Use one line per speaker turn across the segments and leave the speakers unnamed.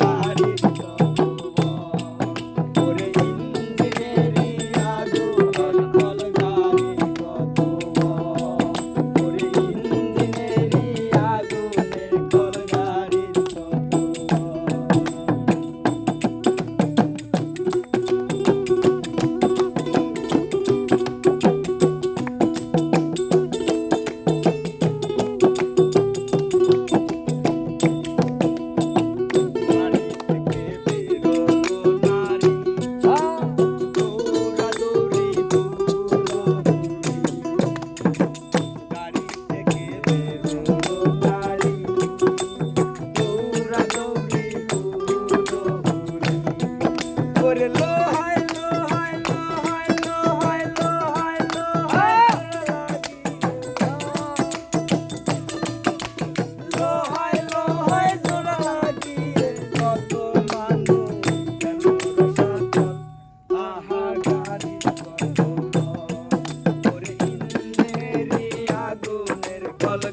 গাড়ির কত ওরে ইঞ্জিনেরি আগুনের কল গাড়ির কত ওরে ইঞ্জিনেরি আগুনের কল গাড়ির কত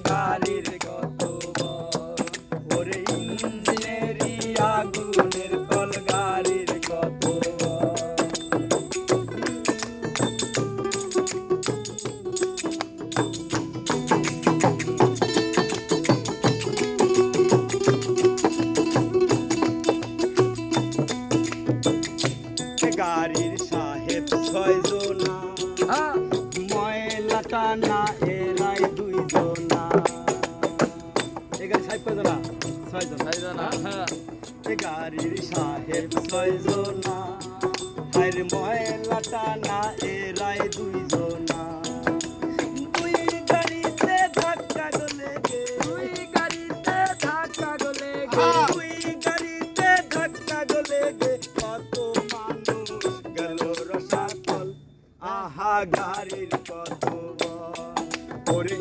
গাড়ির কত ওরে ইঞ্জিনেরি আগুনের কল গাড়ির কত গাড়ির সাহেব 6 জনা ময়লা টানা এরাই 2 জনা এই গাড়ির সাহেব কয় জনা 6 জনা এই গাড়ির সাহেব 6 জনা আর ময়লা টানা এরাই 2 জনা দুই গাড়িতে ধাক্কা গলে গে দুই গাড়িতে ধাক্কা গলে গে দুই গাড়িতে ধাক্কা গলে গে কত মানুষ গেল রসাতল আহা গাড়ির কত ওরে